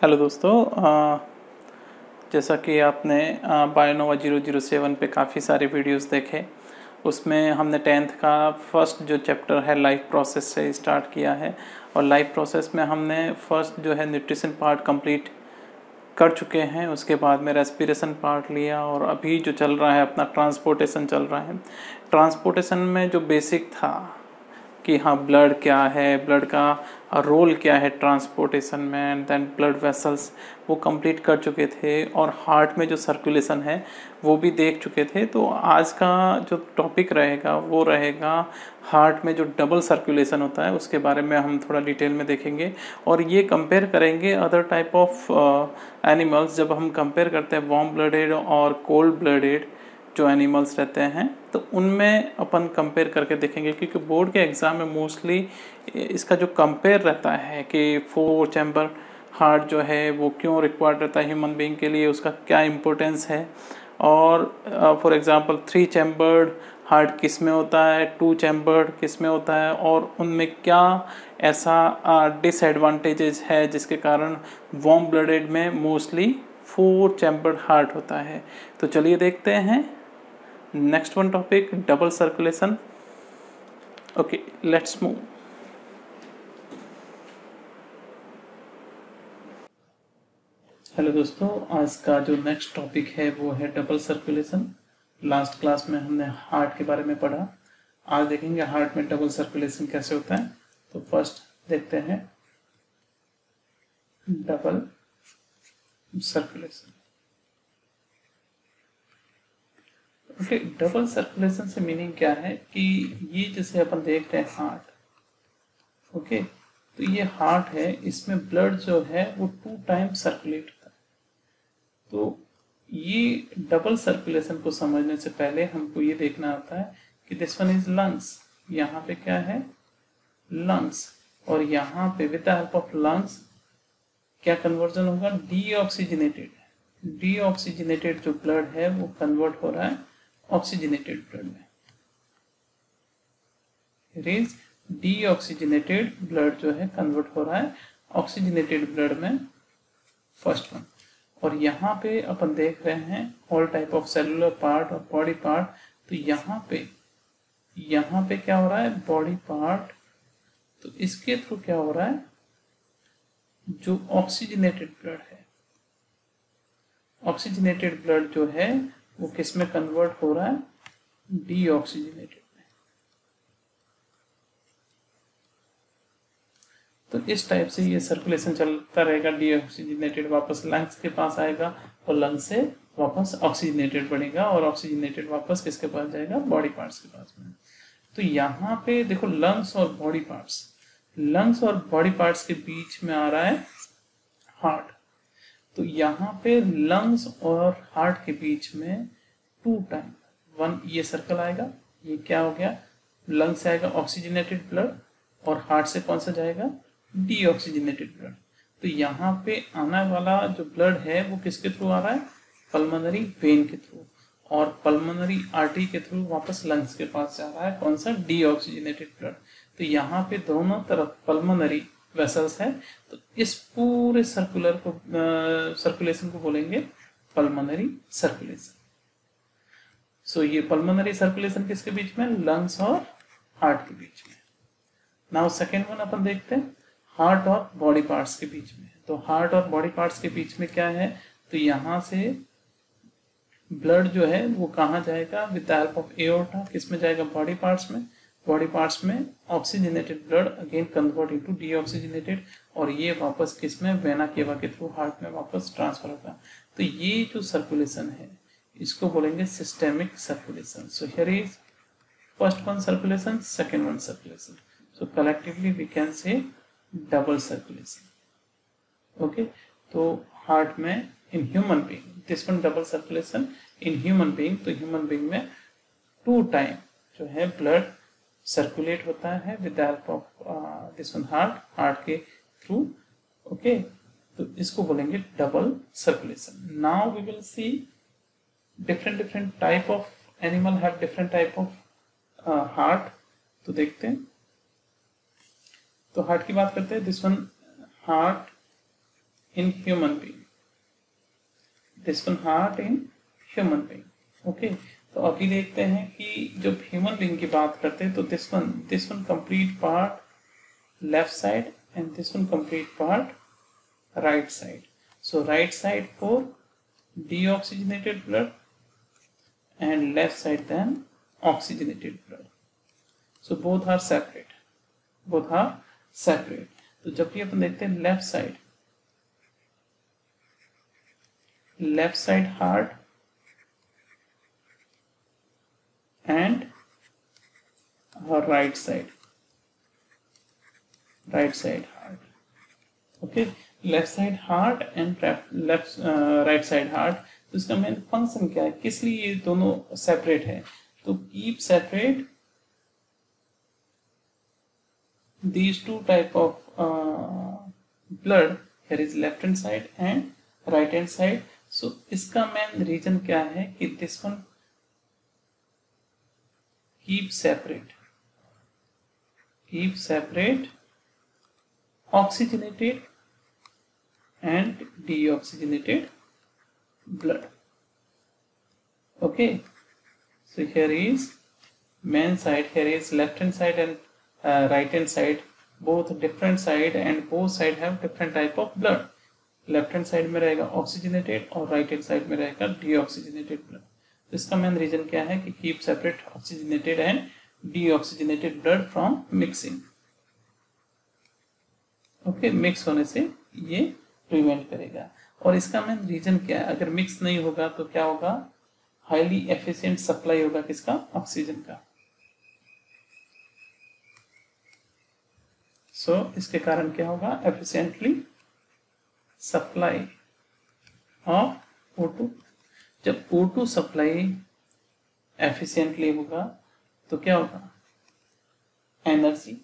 Hello दोस्तों, जैसा कि आपने बायोनोवा 007 पे काफ़ी सारे वीडियोस देखे। उसमें हमने 10th का फर्स्ट जो चैप्टर है लाइफ प्रोसेस से स्टार्ट किया है। और लाइफ प्रोसेस में हमने फर्स्ट जो है न्यूट्रिशन पार्ट कंप्लीट कर चुके हैं। उसके बाद में रेस्पिरेशन पार्ट लिया और अभी जो चल रहा है अपना ट्रांसपोर्टेशन चल रहा है। ट्रांसपोर्टेशन में जो बेसिक था कि हाँ ब्लड क्या है, ब्लड का रोल क्या है ट्रांसपोर्टेशन में, एंड देन ब्लड वेसल्स वो कंप्लीट कर चुके थे। और हार्ट में जो सर्कुलेशन है वो भी देख चुके थे। तो आज का जो टॉपिक रहेगा वो रहेगा हार्ट में जो डबल सर्कुलेशन होता है उसके बारे में हम थोड़ा डिटेल में देखेंगे। और ये कंपेयर करेंगे अदर टाइप ऑफ एनिमल्स। जब हम कंपेयर करते हैं वार्म ब्लडेड और कोल्ड ब्लडेड जो एनिमल्स रहते हैं तो उनमें अपन कंपेयर करके देखेंगे, क्योंकि बोर्ड के एग्ज़ाम में मोस्टली इसका जो कंपेयर रहता है कि 4 चैम्बर हार्ट जो है वो क्यों रिक्वायर्ड रहता है ह्यूमन बीइंग के लिए, उसका क्या इम्पोर्टेंस है। और फॉर एग्जांपल 3 चैम्बर्ड हार्ट किस में होता है, 2 चैम्बर्ड किस में होता है, और उनमें क्या ऐसा डिसएडवांटेजेस है जिसके कारण वार्म ब्लडेड में मोस्टली 4 चैम्बर्ड हार्ट होता है। तो चलिए देखते हैं next one topic, double circulation. Okay, let's move. Hello दोस्तों, आज का जो नेक्स्ट टॉपिक है वो है डबल सर्कुलेशन। लास्ट क्लास में हमने हार्ट के बारे में पढ़ा। आज देखेंगे हार्ट में डबल सर्कुलेशन कैसे होता है। तो फर्स्ट देखते हैं double circulation. Okay, double circulation से मीनिंग क्या है कि ये जैसे अपन देख रहे हैं हार्ट, ओके, तो ये हार्ट है, इसमें ब्लड जो है वो 2 टाइम सर्कुलेट होता है। तो ये डबल सर्कुलेशन को समझने से पहले हमको ये देखना होता है कि दिस वन इज लंग्स। यहाँ पे क्या है, लंग्स, और यहाँ पे with the help of lungs क्या कन्वर्जन होगा, डीऑक्सीजनेटेड। डीऑक्सीजनेटेड जो ब्लड है वो कन्वर्ट हो रहा है ऑक्सीजनेटेड ब्लड में। इट इज डीऑक्सीजनेटेड ब्लड जो है कन्वर्ट हो रहा है ऑक्सीजनेटेड ब्लड में, फर्स्ट वन। और यहाँ पे अपन देख रहे हैं all type of cellular part और बॉडी पार्ट। तो यहाँ पे क्या हो रहा है, बॉडी पार्ट। तो इसके थ्रू क्या हो रहा है, जो ऑक्सीजनेटेड ब्लड है, ऑक्सीजनेटेड ब्लड जो है वो किस में कन्वर्ट हो रहा है, डीऑक्सीजनेटेड। तो इस टाइप से ये सर्कुलेशन चलता रहेगा। डीऑक्सीजनेटेड वापस लंग्स के पास आएगा और लंग्स से वापस ऑक्सीजनेटेड बनेगा और ऑक्सीजनेटेड वापस किसके पास जाएगा, बॉडी पार्ट्स के पास में। तो यहाँ पे देखो लंग्स और बॉडी पार्ट्स, लंग्स और बॉडी पार्ट्स के बीच में आ रहा है हार्ट। तो यहाँ पे लंग्स और हार्ट के बीच में 2 टाइम 1 ये सर्कल आएगा। ये क्या हो गया, लंग से आएगा ऑक्सीजनेटेड ब्लड और हार्ट से कौन सा जाएगा, डीऑक्सीजनेटेड ब्लड। तो यहाँ पे आने वाला जो ब्लड है वो किसके थ्रू आ रहा है, पल्मोनरी वेन के थ्रू, और पल्मोनरी आर्टरी के थ्रू वापस लंग्स के पास जा रहा है कौन सा, डीऑक्सीजनेटेड ब्लड। तो यहाँ पे दोनों तरफ पल्मोनरी वेसल्स है। तो इस पूरे सर्कुलेशन को बोलेंगे पल्मोनरी सर्कुलेशन। सो ये पल्मोनरी सर्कुलेशन किसके बीच में, लंग्स और हार्ट के बीच में। नाउ सेकेंड वन अपन देखते हैं हार्ट और बॉडी पार्ट्स के बीच में। तो हार्ट और बॉडी पार्ट्स के बीच में क्या है, तो यहाँ से ब्लड जो है वो कहाँ जाएगा, with the help of aorta किस में जाएगा, बॉडी पार्ट्स में। बॉडी पार्ट्स में oxygenated blood again convert into deoxygenated, और ये वापस किस में, वेना केवा के थ्रू हार्ट में वापस ट्रांसफर होगा। तो ये जो सर्कुलेशन है इसको बोलेंगे systemic circulation. So here is first one circulation, second one circulation. So collectively we can say double circulation. Okay, तो हार्ट में in human being this one double circulation in human being. तो human being में 2 time जो है blood circulate होता है with the help of this one heart के थ्रू। ओके, तो इसको बोलेंगे double circulation. Now we will see different type of animal have different type of heart। तो देखते हैं, तो हार्ट की बात करते हैं। This one heart in human being, this one heart in human being. Okay, तो अभी देखते हैं कि जब ह्यूमन बीइंग की बात करते हैं तो this one complete part left side and this one complete part right side. So right side for deoxygenated blood and left side then oxygenated blood. So both are separate. तो जब भी अपन देखते हैं left side heart and right side heart. Okay, left side heart and right side heart. तो इसका main function क्या है, किस लिए ये दोनों सेपरेट है? तो keep separate these two type of blood. Here is left hand side and right hand side. So इसका मेन रीजन क्या है कि this one keep separate oxygenated and deoxygenated blood. Okay, so here is main side, here is left hand side and right hand side, both different side and both side have different type of blood. Left hand side में रहेगा oxygenated और right hand side में रहेगा deoxygenated blood. तो इसका main reason क्या है कि keep separate oxygenated and deoxygenated blood from mixing. Okay, mix होने से ये प्रिवेंट करेगा. और इसका मेन रीजन क्या है, अगर मिक्स नहीं होगा तो क्या होगा, हाईली एफिशिएंट सप्लाई होगा किसका, ऑक्सीजन का. सो इसके कारण क्या होगा, एफिशिएंटली सप्लाई ऑफ O2. जब O2 सप्लाई एफिशिएंटली होगा तो क्या होगा, energy.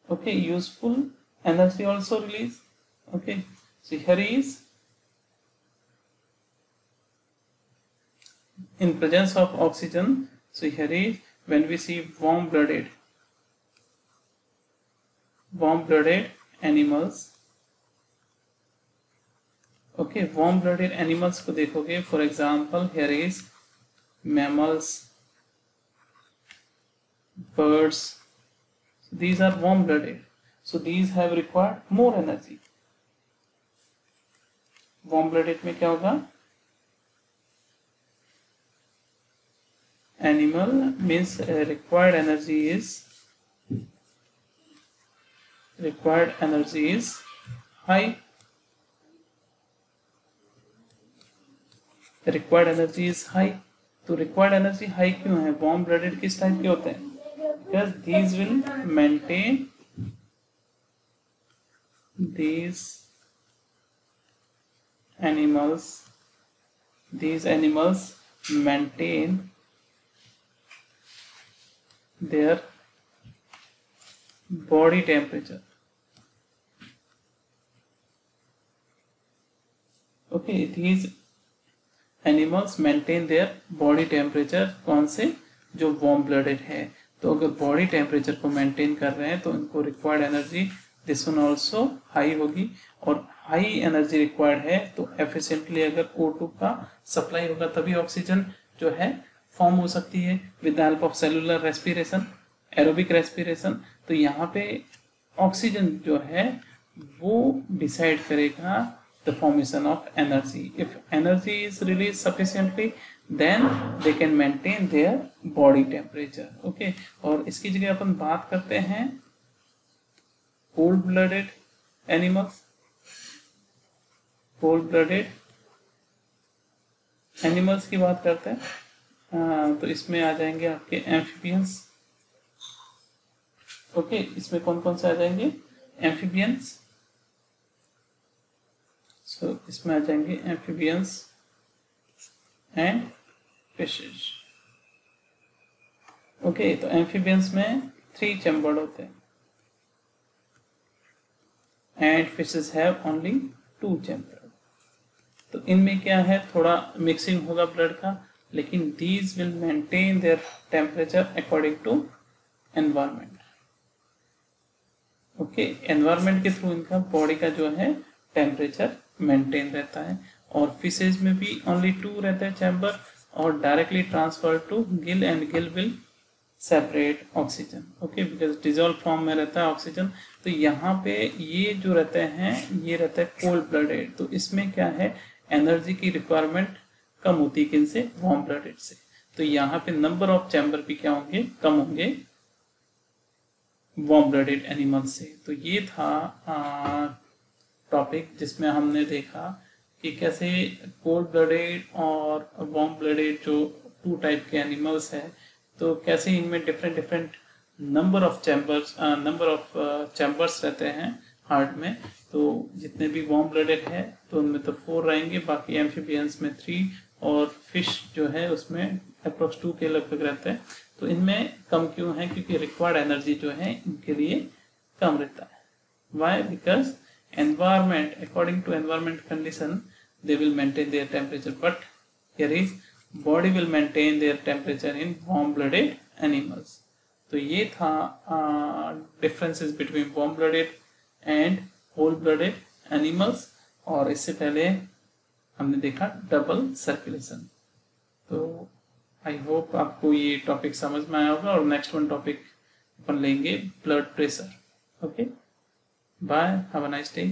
Okay, useful energy also release. Okay, so here is in presence of oxygen. So here is when we see warm blooded animals. Okay, warm blooded animals को देखोगे, for example here is mammals, birds. So these are warm blooded, so these have required more energy. warm blooded में क्या होगा, animal means required energy is high. Required energy is high. तो required energy high क्यों है, warm blooded किस type के होते हैं, because these will maintain these animals maintain their body temperature. Okay, these animals maintain their body temperature. कौन से, जो वार्म ब्लडेड है. तो अगर बॉडी टेम्परेचर को मेंटेन कर रहे हैं तो इनको required energy this one also high होगी. और हाई एनर्जी रिक्वायर्ड है तो एफिशिएंटली अगर O2 का सप्लाई होगा तभी ऑक्सीजन जो है फॉर्म हो सकती है with the help of cellular respiration, aerobic respiration. तो यहाँ पे ऑक्सीजन जो है वो डिसाइड करेगा the formation of energy. If energy is released sufficiently, then they can maintain their body temperature. Okay, और इसकी जगह अपन बात करते हैं cold blooded animals. cold blooded animals की बात करते हैं. तो इसमें आ जाएंगे आपके amphibians. Okay, इसमें कौन कौन से आ जाएंगे, amphibians. So इसमें आ जाएंगे amphibians and fishes. Okay, तो amphibians में 3 chambered होते हैं and fishes have only 2 chambered. तो इनमें क्या है, थोड़ा मिक्सिंग होगा ब्लड का, लेकिन these will maintain their temperature according to environment. Okay, environment के थ्रू इनका बॉडी का जो है टेम्परेचर मेंटेन रहता है। और फिशेज में भी ओनली 2 रहते हैं चैम्बर, और directly transfer to gill and gill will separate oxygen, okay, because dissolve form में रहता है ऑक्सीजन। तो यहाँ पे ये जो रहते हैं ये रहता है कोल्ड ब्लडेड, तो इसमें क्या है, एनर्जी की रिक्वायरमेंट कम होती है किनसे, वार्म ब्लडेड से। तो यहाँ पे नंबर ऑफ चैम्बर भी क्या होंगे, कम होंगे वार्म ब्लडेड एनिमल से। तो ये था टॉपिक जिसमें हमने देखा कि कैसे कोल्ड ब्लडेड और वार्म ब्लडेड जो 2 टाइप के एनिमल्स हैं, तो कैसे इनमें डिफरेंट नंबर ऑफ चैम्बर्स रहते हैं हार्ट में। तो जितने भी वार्म ब्लडेड है तो उनमें तो 4 रहेंगे, बाकी एम्फीबियंस में 3, और फिश जो है उसमें अप्रोक्स 2 के लगभग रहते हैं। तो इनमें कम क्यों है, क्योंकि रिक्वायर्ड एनर्जी जो है इनके लिए कम रहता है। Why, because environment, according to environment condition, they will maintain their temperature, but here is body will maintain their temperature in warm blooded animals. तो ये था differences between warm blooded and cold blooded animals। और इससे पहले हमने देखा double circulation. तो I hope आपको ये टॉपिक समझ में आया होगा, और नेक्स्ट वन टॉपिक अपन लेंगे blood pressure. Okay, bye, have a nice day.